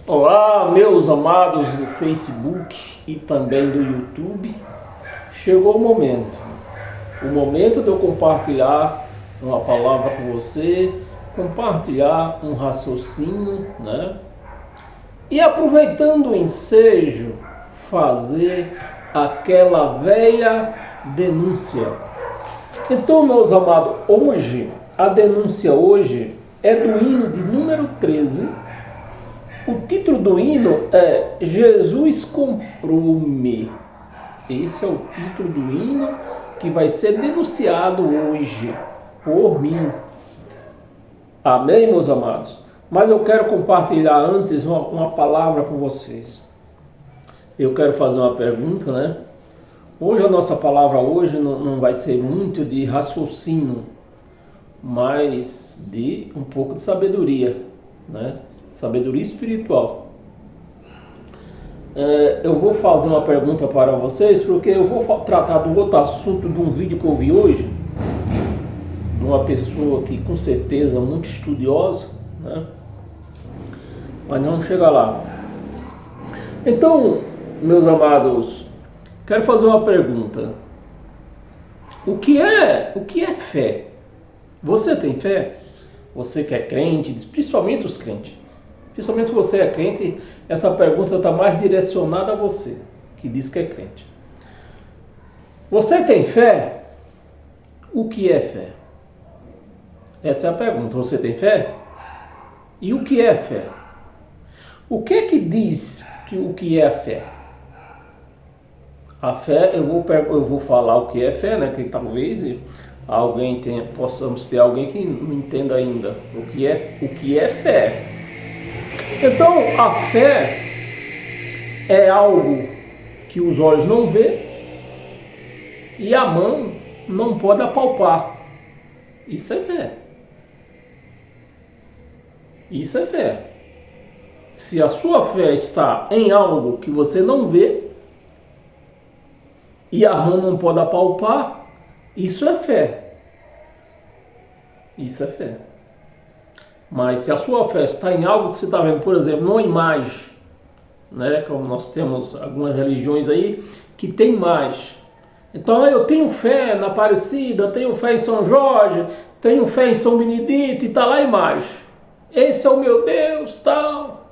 Olá, meus amados do Facebook e também do YouTube. Chegou o momento de eu compartilhar uma palavra com você, compartilhar um raciocínio, né? E aproveitando o ensejo, fazer aquela velha denúncia. Então, meus amados, a denúncia hoje é do hino de número 13. O título do hino é Jesus comprou-me. Esse é o título do hino que vai ser denunciado hoje por mim. Amém, meus amados? Mas eu quero compartilhar antes uma palavra com vocês. Eu quero fazer uma pergunta, né? Hoje a nossa palavra não vai ser muito de raciocínio, mas de um pouco de sabedoria, né? Sabedoria espiritual. Eu vou fazer uma pergunta para vocês, porque eu vou tratar do outro assunto de um vídeo que eu vi hoje, de uma pessoa que com certeza é muito estudiosa, né? Mas não chega lá. Então, meus amados, quero fazer uma pergunta. O que é fé? Você tem fé? Você que é crente, principalmente os crentes. Principalmente se você é crente, essa pergunta está mais direcionada a você, que diz que é crente. Você tem fé? O que é fé? Essa é a pergunta. Você tem fé? E o que é fé? O que é que diz o que é a fé? A fé, eu vou falar o que é fé, né? Que talvez possamos ter alguém que não entenda ainda o que é fé. Então, a fé é algo que os olhos não vê e a mão não pode apalpar. Isso é fé. Isso é fé. Se a sua fé está em algo que você não vê e a mão não pode apalpar, isso é fé. Isso é fé. Mas se a sua fé está em algo que você está vendo, por exemplo, numa imagem, né, como nós temos algumas religiões aí que tem imagem. Então eu tenho fé na Aparecida, tenho fé em São Jorge, tenho fé em São Benedito e está lá a imagem. Esse é o meu Deus, tal.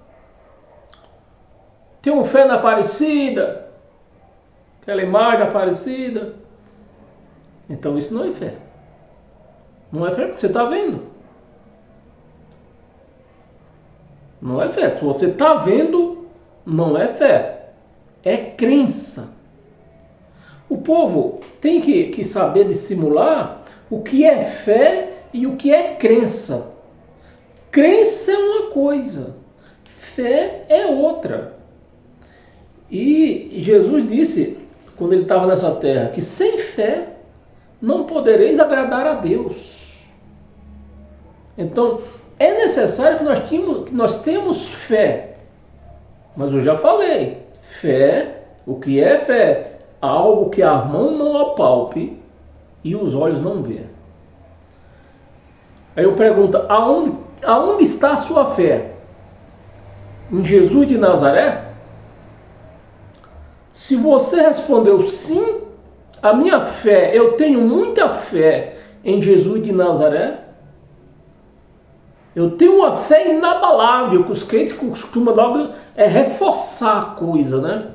Tenho fé na Aparecida, aquela imagem Aparecida. Então isso não é fé. Não é fé porque você está vendo. Não é fé. Se você está vendo, não é fé. É crença. O povo tem que saber dissimular o que é fé e o que é crença. Crença é uma coisa, fé é outra. E Jesus disse, quando ele estava nessa terra, que sem fé não podereis agradar a Deus. Então, é necessário que nós temos fé. Mas eu já falei, fé, o que é fé? Algo que a mão não apalpe e os olhos não vê. Aí eu pergunto, aonde está a sua fé? Em Jesus de Nazaré? Se você respondeu sim, a minha fé, eu tenho muita fé em Jesus de Nazaré. Eu tenho uma fé inabalável, que os crentes costumam logo reforçar a coisa, né?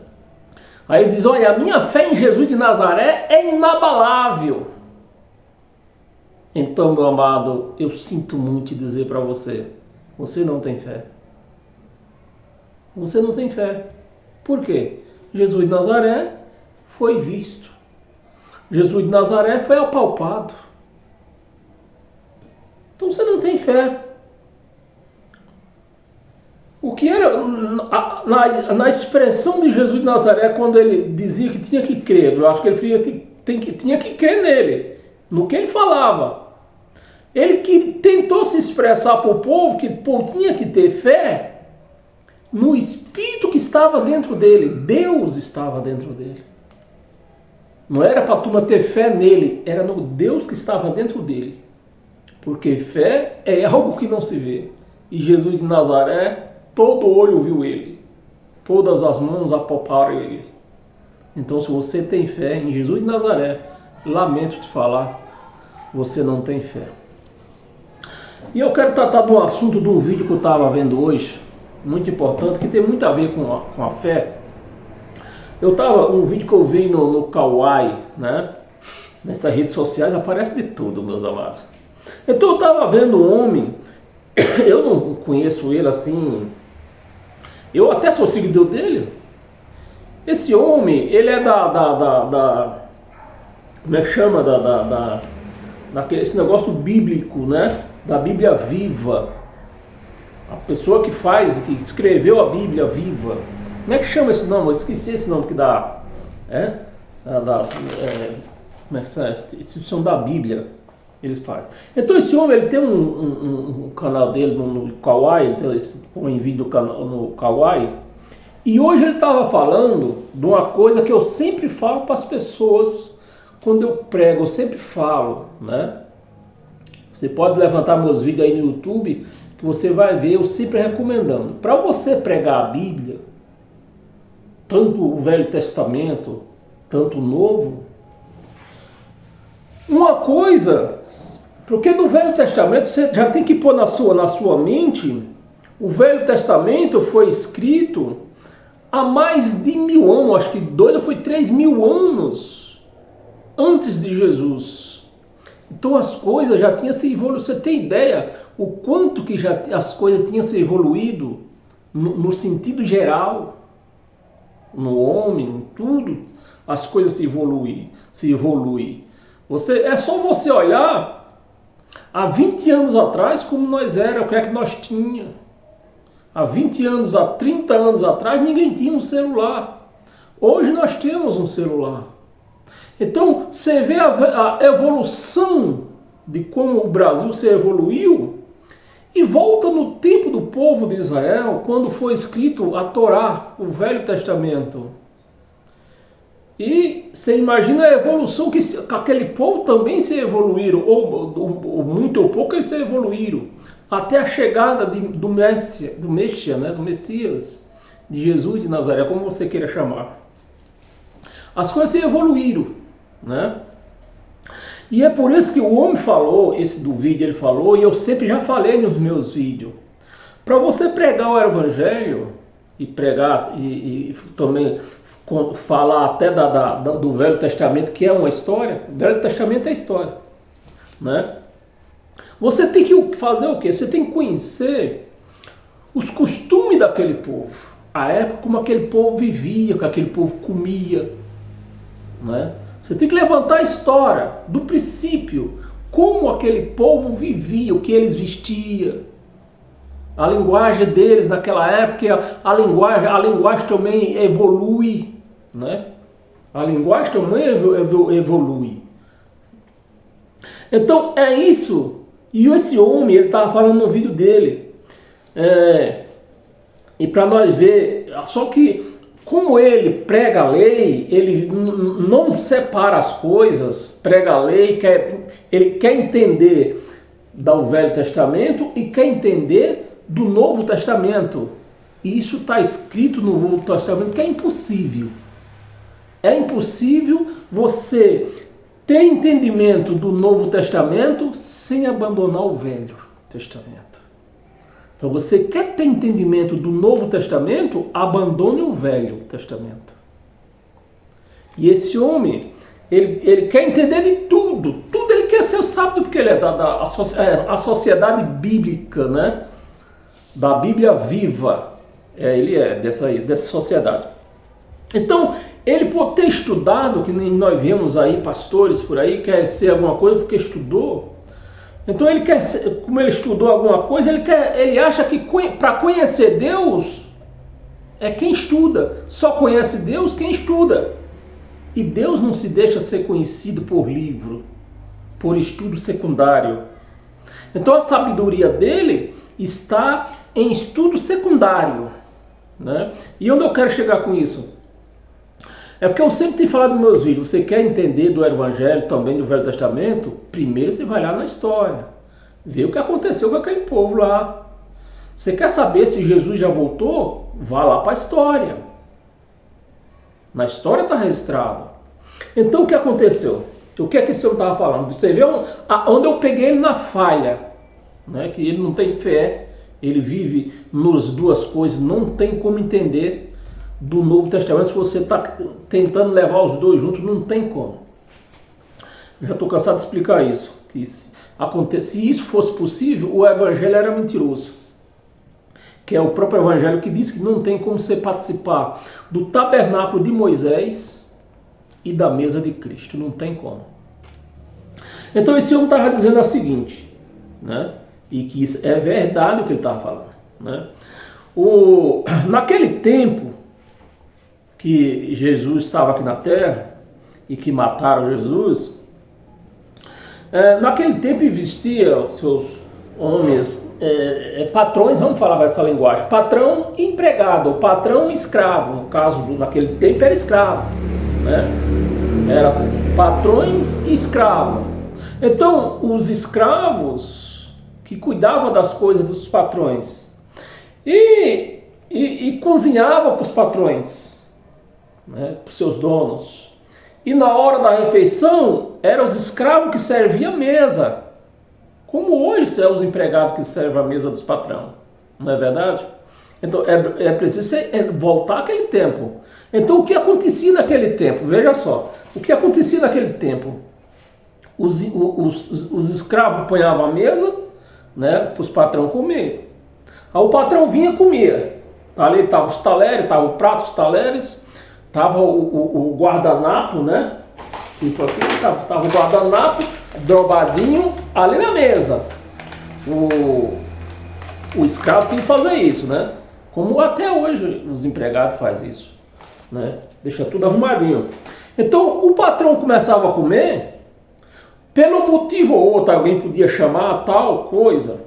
Aí ele diz, olha, a minha fé em Jesus de Nazaré é inabalável. Então, meu amado, eu sinto muito dizer para você, você não tem fé. Você não tem fé. Por quê? Jesus de Nazaré foi visto. Jesus de Nazaré foi apalpado. Então você não tem fé. O que era na expressão de Jesus de Nazaré, quando ele dizia que tinha que crer, eu acho que ele tinha que crer nele, no que ele falava. Ele que tentou se expressar para o povo, que o povo tinha que ter fé no Espírito que estava dentro dele. Deus estava dentro dele. Não era para a turma ter fé nele, era no Deus que estava dentro dele. Porque fé é algo que não se vê. E Jesus de Nazaré todo olho viu ele, todas as mãos apalparam ele. Então, se você tem fé em Jesus de Nazaré, lamento te falar, você não tem fé. E eu quero tratar de um assunto de um vídeo que eu estava vendo hoje, muito importante, que tem muito a ver com a fé. Um vídeo que eu vi no Kawaii, né? Nessas redes sociais aparece de tudo, meus amados. Então eu estava vendo um homem, eu não conheço ele assim, eu até sou seguidor dele. Esse homem, ele é como é que chama? Esse negócio bíblico, né? Da Bíblia Viva. A pessoa que escreveu a Bíblia Viva. Como é que chama esse nome? Eu esqueci esse nome que dá. Como é essa instituição da Bíblia eles fazem. Então esse homem, ele tem um canal dele no Kawaii, então ele põe vídeo no Kawaii. E hoje ele estava falando de uma coisa que eu sempre falo para as pessoas quando eu prego, eu sempre falo, né? Você pode levantar meus vídeos aí no YouTube, que você vai ver, eu sempre recomendando. Para você pregar a Bíblia, tanto o Velho Testamento, tanto o Novo, uma coisa, porque no Velho Testamento você já tem que pôr na sua mente, o Velho Testamento foi escrito há mais de 1000 anos, acho que 2 ou foi 3.000 anos antes de Jesus. Então as coisas já tinham se evoluído. Você tem ideia o quanto que as coisas tinham se evoluído no sentido geral, no homem, em tudo, as coisas se evoluem. É só você olhar há 20 anos atrás como nós era, o que é que nós tínhamos. Há 20 anos, há 30 anos atrás, ninguém tinha um celular. Hoje nós temos um celular. Então, você vê a evolução de como o Brasil se evoluiu e volta no tempo do povo de Israel, quando foi escrito a Torá, o Velho Testamento. E você imagina a evolução que aquele povo também se evoluíram, ou muito ou pouco eles se evoluíram, até a chegada do Messias, né, do Messias, de Jesus de Nazaré, como você queira chamar. As coisas se evoluíram, né? E é por isso que o homem falou, esse do vídeo ele falou, e eu sempre já falei nos meus vídeos, para você pregar o Evangelho, e pregar, e também falar até do Velho Testamento, que é uma história. O Velho Testamento é história, né? Você tem que fazer o quê? Você tem que conhecer os costumes daquele povo, a época como aquele povo vivia, como aquele povo comia, né? Você tem que levantar a história do princípio, como aquele povo vivia, o que eles vestiam, a linguagem deles naquela época. A linguagem também evolui, né? A linguagem também evolui. Então é isso. E esse homem, ele estava falando no vídeo dele, e para nós ver, só que como ele prega a lei, ele não separa as coisas, prega a lei, ele quer entender do Velho Testamento e quer entender do Novo Testamento. E isso está escrito no Novo Testamento, que é impossível. É impossível você ter entendimento do Novo Testamento sem abandonar o Velho Testamento. Então você quer ter entendimento do Novo Testamento, abandone o Velho Testamento. E esse homem, ele quer entender de tudo. Tudo ele quer ser sábio, porque ele é da sociedade bíblica, né? Da Bíblia Viva. Ele é dessa sociedade. Então, ele por ter estudado, que nem nós vemos aí pastores por aí, quer ser alguma coisa porque estudou. Então ele quer, como ele estudou alguma coisa, ele acha que para conhecer Deus é quem estuda. Só conhece Deus quem estuda. E Deus não se deixa ser conhecido por livro, por estudo secundário. Então a sabedoria dele está em estudo secundário, né? E onde eu quero chegar com isso? É porque eu sempre tenho falado nos meus vídeos, você quer entender do Evangelho, também do Velho Testamento, primeiro você vai lá na história, ver o que aconteceu com aquele povo lá. Você quer saber se Jesus já voltou? Vá lá para a história. Na história está registrado. Então o que aconteceu? O que é que esse senhor estava falando? Você vê onde eu peguei ele na falha, né? Que ele não tem fé, ele vive nas duas coisas, não tem como entender do Novo Testamento se você está tentando levar os dois juntos, não tem como. Eu já estou cansado de explicar isso. Que se isso fosse possível, o Evangelho era mentiroso. Que é o próprio Evangelho que diz que não tem como você participar do tabernáculo de Moisés e da mesa de Cristo. Não tem como. Então esse homem estava dizendo o seguinte, né? E que isso é verdade o que ele estava falando, né? Naquele tempo que Jesus estava aqui na terra e que mataram Jesus, naquele tempo existia os seus homens, patrões, vamos falar com essa linguagem, patrão empregado, patrão escravo, no caso naquele tempo era escravo, né? Era patrões e escravo. Então os escravos que cuidavam das coisas dos patrões e cozinhava para os patrões, né, para os seus donos. E na hora da refeição, eram os escravos que serviam a mesa. Como hoje são os empregados que servem a mesa dos patrões. Não é verdade? Então é preciso voltar àquele tempo. Então o que acontecia naquele tempo? Veja só. O que acontecia naquele tempo? Os escravos ponhavam a mesa, né, para os patrões comer. Aí o patrão vinha e comia. Ali estavam os talheres, estavam o prato, os talheres, estava o guardanapo, né? Isso aqui, estava o guardanapo dobradinho ali na mesa. O escravo tem que fazer isso, né? Como até hoje os empregados fazem isso, né? Deixa tudo arrumadinho. Então o patrão começava a comer, pelo motivo ou outro, alguém podia chamar tal coisa.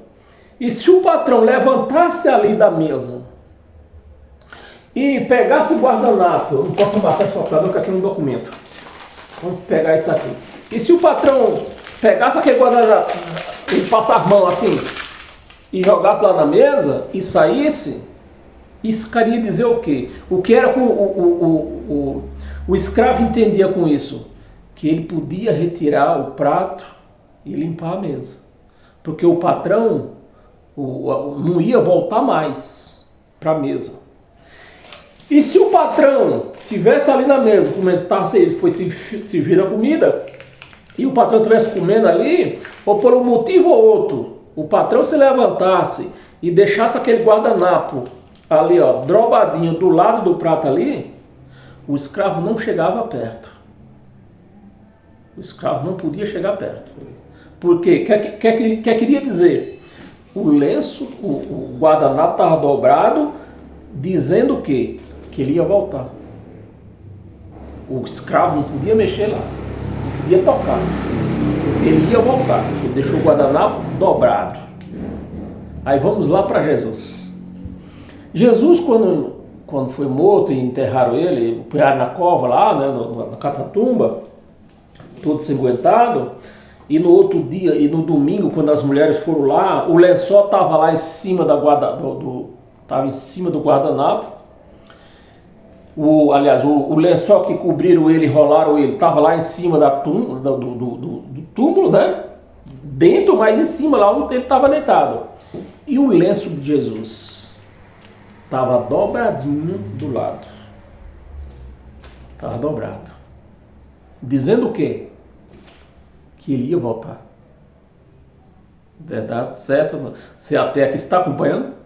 E se o patrão levantasse ali da mesa e pegasse o guardanapo, eu não posso passar esse papel, porque aqui no documento. Vamos pegar isso aqui. E se o patrão pegasse aquele guardanapo e passasse as mãos assim e jogasse lá na mesa e saísse, isso queria dizer o quê? O que era o escravo entendia com isso? Que ele podia retirar o prato e limpar a mesa. Porque o patrão não ia voltar mais para a mesa. E se o patrão estivesse ali na mesa, ele foi servir a comida, e o patrão estivesse comendo ali, ou por um motivo ou outro, o patrão se levantasse e deixasse aquele guardanapo ali, ó, drobadinho do lado do prato ali, o escravo não chegava perto. O escravo não podia chegar perto. Por quê? O que queria dizer? O lenço, o guardanapo estava dobrado, dizendo o quê? Que ele ia voltar. O escravo não podia mexer lá, não podia tocar. Ele ia voltar. Ele deixou o guardanapo dobrado. Aí vamos lá para Jesus. Jesus, quando foi morto e enterraram ele, punharam na cova lá, né, na catatumba, todo ensanguentado, e no outro dia, e no domingo, quando as mulheres foram lá, o lençol estava lá em cima estava em cima do guardanapo. O lençol que cobriram ele, enrolaram ele, estava lá em cima do túmulo, né? Dentro, mas em cima, lá onde ele estava deitado. E o lenço de Jesus estava dobradinho do lado. Estava dobrado. Dizendo o quê? Que ele ia voltar. Verdade? Certo? Você até aqui está acompanhando?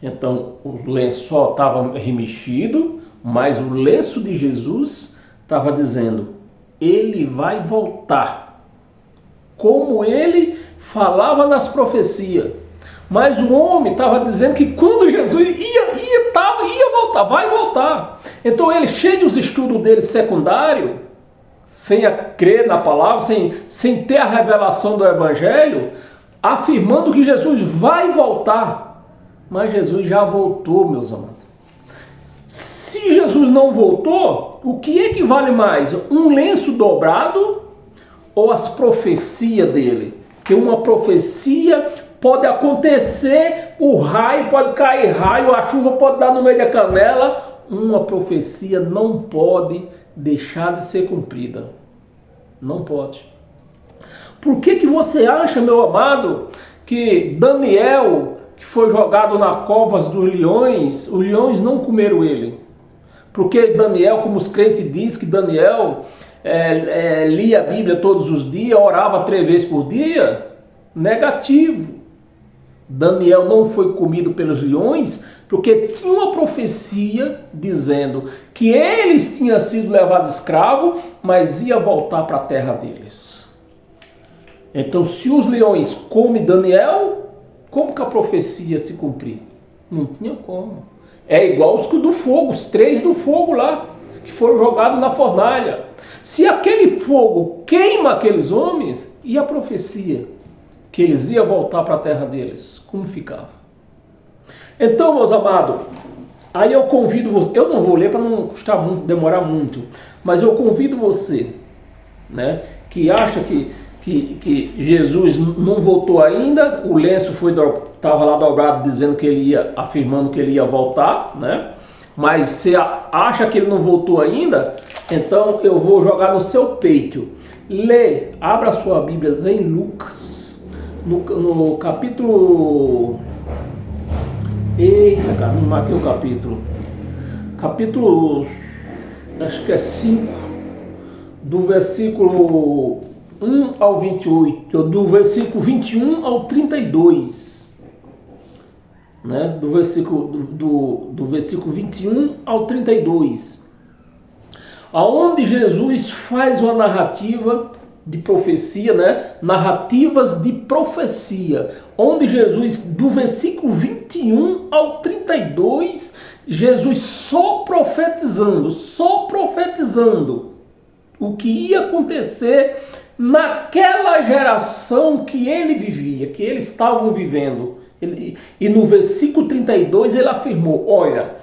Então, o lençol estava remexido, mas o lenço de Jesus estava dizendo, ele vai voltar. Como ele falava nas profecias. Mas o homem estava dizendo que quando Jesus ia voltar, vai voltar. Então ele, cheio dos estudos dele secundário, sem crer na palavra, sem ter a revelação do Evangelho, afirmando que Jesus vai voltar. Mas Jesus já voltou, meus amados. Se Jesus não voltou, o que é que vale mais? Um lenço dobrado ou as profecias dele? Que uma profecia pode acontecer o raio pode cair raio, a chuva pode dar no meio da canela, uma profecia não pode deixar de ser cumprida. Não pode. Por que você acha, meu amado, que Daniel, que foi jogado na covas dos leões, os leões não comeram ele? Porque Daniel, como os crentes dizem que Daniel lia a Bíblia todos os dias, orava 3 vezes por dia? Negativo. Daniel não foi comido pelos leões porque tinha uma profecia dizendo que eles tinham sido levados escravos, mas ia voltar para a terra deles. Então, se os leões comem Daniel, como que a profecia se cumprir? Não tinha como. É igual os do fogo, os 3 do fogo lá, que foram jogados na fornalha. Se aquele fogo queima aqueles homens, e a profecia? Que eles iam voltar para a terra deles, como ficava? Então, meus amados, aí eu convido você, eu não vou ler para não custar muito, demorar muito, mas eu convido você, né, que acha que Jesus não voltou ainda, o lenço estava lá dobrado dizendo que ele ia, afirmando que ele ia voltar, né? Mas você acha que ele não voltou ainda, então eu vou jogar no seu peito. Lê, abra sua Bíblia em Lucas, no capítulo... Eita, cara, não marquei o capítulo. Capítulo, acho que é 5, do versículo 1 ao 28, do versículo 21 ao 32, né? Do versículo 21 ao 32, aonde Jesus faz uma narrativa de profecia, né? Narrativas de profecia, onde Jesus, do versículo 21 ao 32, Jesus só profetizando o que ia acontecer naquela geração que ele vivia, que eles estavam vivendo. E no versículo 32 ele afirmou: olha,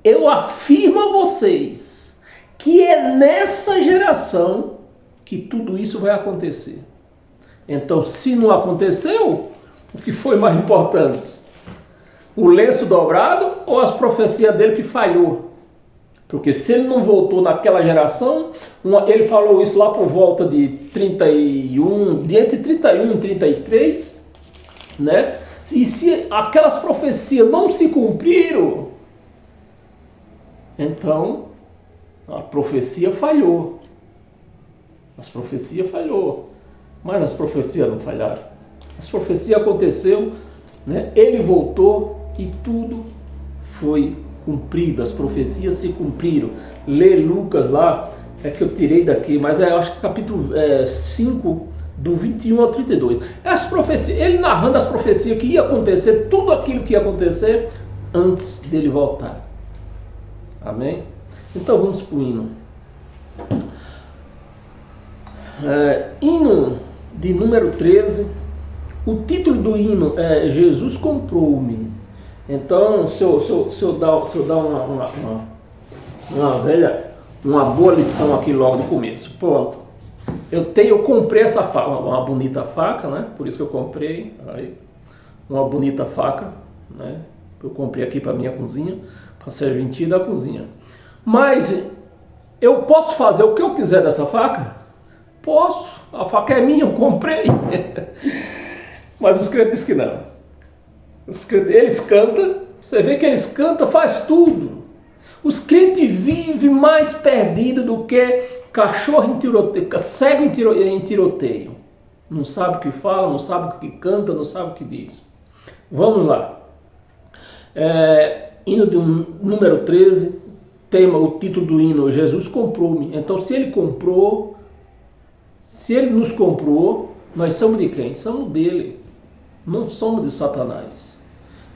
eu afirmo a vocês que é nessa geração que tudo isso vai acontecer. Então, se não aconteceu, o que foi mais importante? O lenço dobrado ou as profecias dele que falhou? Porque se ele não voltou naquela geração, ele falou isso lá por volta de 31, de entre 31 e 33, né? E se aquelas profecias não se cumpriram, então a profecia falhou. As profecias falhou, mas as profecias não falharam. As profecias aconteceu, né? Ele voltou e tudo foi cumprido. As profecias se cumpriram. Lê Lucas lá, é que eu tirei daqui, mas eu acho que capítulo 5, do 21 ao 32. As profecias, ele narrando as profecias que ia acontecer, tudo aquilo que ia acontecer antes dele voltar. Amém? Então vamos para o hino. Hino de número 13. O título do hino é Jesus comprou-me. Então, se eu dar uma boa lição aqui logo no começo. Pronto. Eu comprei essa faca, uma bonita faca, né? Por isso que eu comprei. Aí, uma bonita faca, né? Eu comprei aqui para minha cozinha, para serventia da cozinha. Mas eu posso fazer o que eu quiser dessa faca? Posso. A faca é minha, eu comprei. Mas os crentes dizem que não. Eles cantam, você vê que eles cantam, faz tudo. Os crentes vivem mais perdidos do que cachorro em tiroteio, cego em tiroteio. Não sabe o que fala, não sabe o que canta, não sabe o que diz. Vamos lá. Hino de número 13, tema, o título do hino, Jesus comprou-me. Então, se ele nos comprou, nós somos de quem? Somos dele. Não somos de Satanás.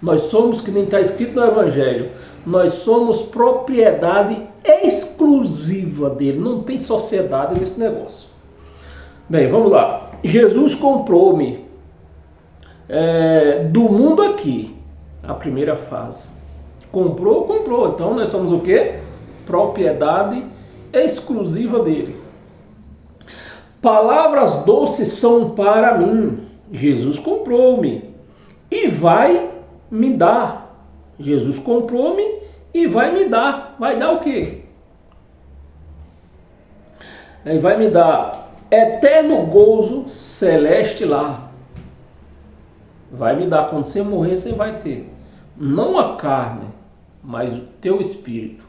Nós somos, que nem está escrito no Evangelho, nós somos propriedade exclusiva dele. Não tem sociedade nesse negócio. Bem, vamos lá. Jesus comprou-me do mundo aqui. A primeira fase. Comprou. Então nós somos o quê? Propriedade exclusiva dele. Palavras doces são para mim. Jesus comprou-me e vai me dá. Jesus comprou-me e vai me dar. Vai dar o quê? Ele vai me dar eterno gozo celeste lá. Vai me dar. Quando você morrer, você vai ter. Não a carne, mas o teu espírito.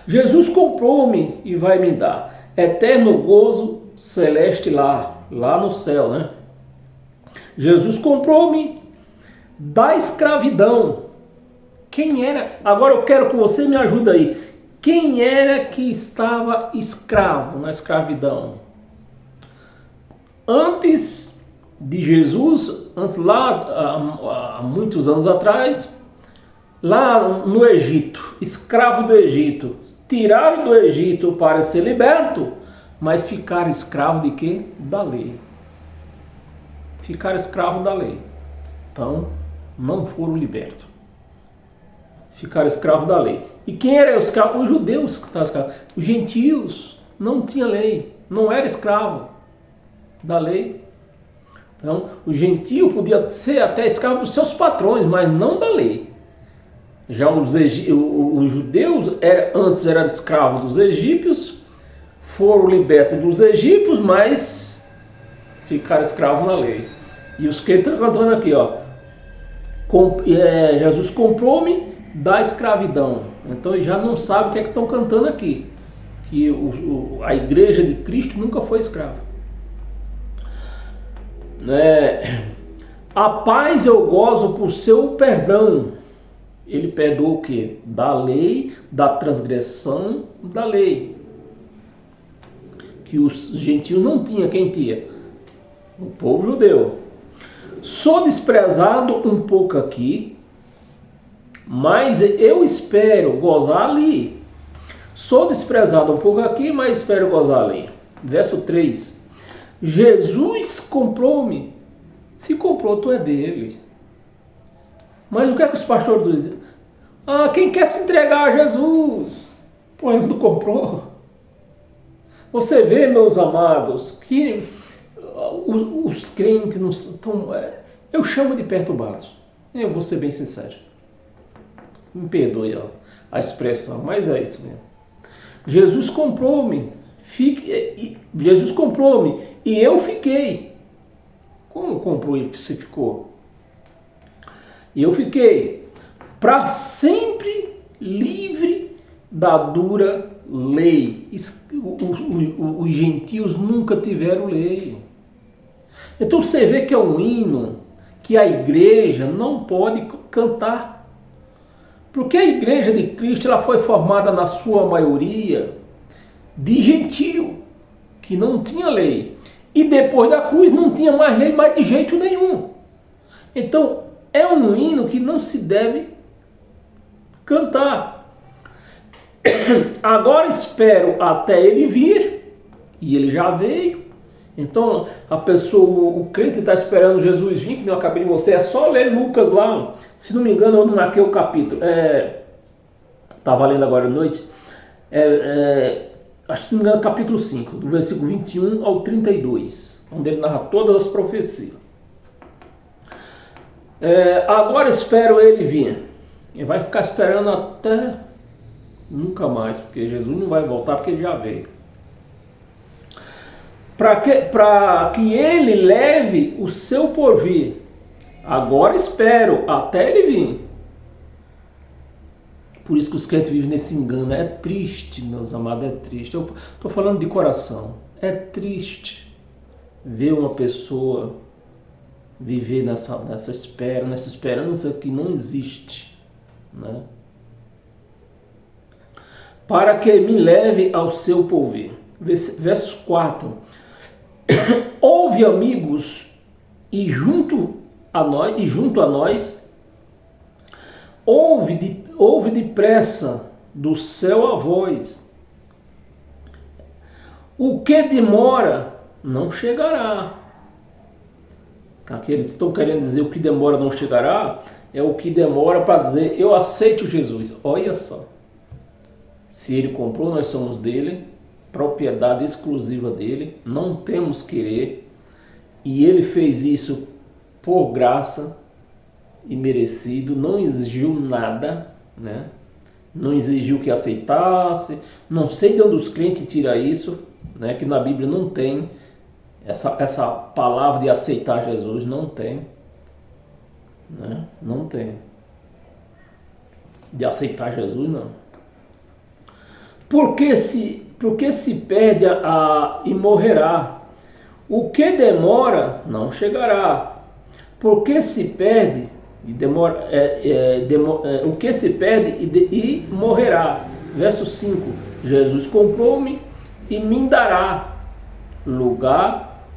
Jesus comprou-me e vai me dar eterno gozo celeste lá no céu, né? Jesus comprou-me da escravidão. Quem era? Agora eu quero que você me ajude aí. Quem era que estava escravo na escravidão? Antes de Jesus, lá há muitos anos atrás, lá no Egito, escravo do Egito, tiraram do Egito para ser liberto, mas ficaram escravo de quê? Da lei. Ficaram escravo da lei. Então, não foram libertos. Ficaram escravos da lei. E quem era escravo? Os judeus que estavam escravos. Os gentios não tinham lei, não era escravo da lei. Então, o gentio podia ser até escravo dos seus patrões, mas não da lei. Já os judeus antes eram escravos dos egípcios, foram libertos dos egípcios, mas ficaram escravos na lei. E os que estão cantando aqui, ó, Jesus comprou-me da escravidão. Então eles já não sabem o que é que estão cantando aqui. Que a igreja de Cristo nunca foi escrava. A paz eu gozo por seu perdão. Ele perdoa o quê? Da lei, da transgressão da lei. Que os gentios não tinham, quem tinha? O povo judeu. Sou desprezado um pouco aqui, mas eu espero gozar ali. Sou desprezado um pouco aqui, mas espero gozar ali. Verso 3. Jesus comprou-me. Se comprou, tu é dele. Mas o que é que os pastores dizem? Quem quer se entregar a Jesus? Pô, ele não comprou. Você vê, meus amados, que os crentes não estão... Eu chamo de perturbados. Eu vou ser bem sincero. Me perdoe a expressão, mas é isso mesmo. Jesus comprou-me. Jesus comprou-me e eu fiquei. Como comprou e você ficou? E eu fiquei para sempre livre da dura lei. Os gentios nunca tiveram lei. Então você vê que é um hino que a igreja não pode cantar. Porque a igreja de Cristo ela foi formada na sua maioria de gentio, que não tinha lei. E depois da cruz não tinha mais lei mais de jeito nenhum. Então é um hino que não se deve cantar. Agora espero até ele vir, e ele já veio. Então a pessoa, o crente está esperando Jesus vir, que nem eu acabei de você, é só ler Lucas lá, se não me engano eu não marquei o capítulo, estava lendo agora à noite, acho que se não me engano capítulo 5, do versículo 21 ao 32, onde ele narra todas as profecias. Agora espero ele vir. Ele vai ficar esperando até nunca mais, porque Jesus não vai voltar, porque ele já veio. Para que ele leve o seu porvir. Agora espero até ele vir. Por isso que os crentes vivem nesse engano. É triste, meus amados, é triste. Eu estou falando de coração. É triste ver uma pessoa viver nessa espera, nessa esperança que não existe, né? Para que me leve ao seu porvir. Verso 4. Ouve, amigos, e junto a nós, ouve depressa do céu a voz. O que demora não chegará. Aqueles estão querendo dizer o que demora não chegará, é o que demora para dizer eu aceito Jesus. Olha só. Se ele comprou, nós somos dele, propriedade exclusiva dele, não temos querer, e ele fez isso por graça, e merecido, não exigiu nada, né? Não exigiu que aceitasse. Não sei de onde os crentes tiram isso, né? Que na Bíblia não tem essa palavra de aceitar Jesus, não tem, né? Não tem. De aceitar Jesus, não. Porque se perde e morrerá. O que demora, não chegará. Porque se perde e demora, o que se perde e morrerá. Verso 5. Jesus comprou-me e me dará lugar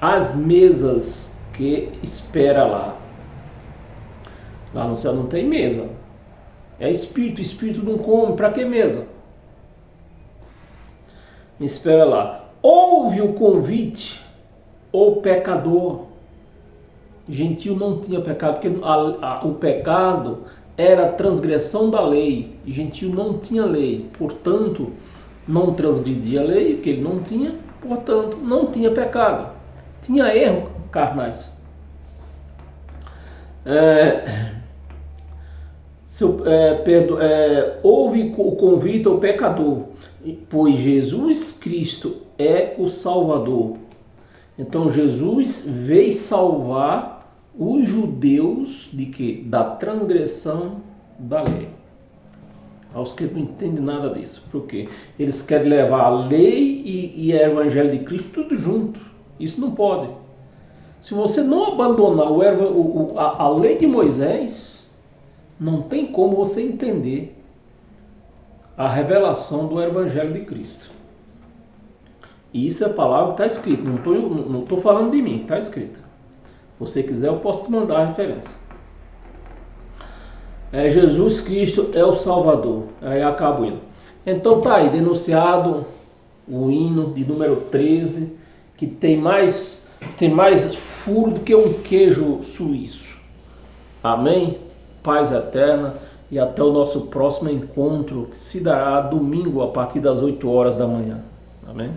às mesas que espera lá. Lá no céu não tem mesa. É espírito não come. Para que mesa? Me espera lá. Ouve o convite, o pecador. Gentio não tinha pecado, porque o pecado era a transgressão da lei. Gentio não tinha lei, portanto, não transgredia a lei, porque ele não tinha, portanto, não tinha pecado. Tinha erro carnais. Ouve o convite ao pecador, pois Jesus Cristo é o Salvador. Então Jesus veio salvar os judeus de quê? Da transgressão da lei. Aos que não entendem nada disso. Por quê? Eles querem levar a lei e o evangelho de Cristo tudo junto. Isso não pode. Se você não abandonar a lei de Moisés, não tem como você entender a revelação do evangelho de Cristo. Isso é a palavra que está escrita. Não estou falando de mim, está escrito. Se você quiser, eu posso te mandar a referência. Jesus Cristo é o Salvador. Aí acabo indo. Então tá aí, denunciado o hino de número 13, que tem mais furo do que um queijo suíço. Amém? Paz eterna e até o nosso próximo encontro, que se dará domingo a partir das 8 horas da manhã. Amém?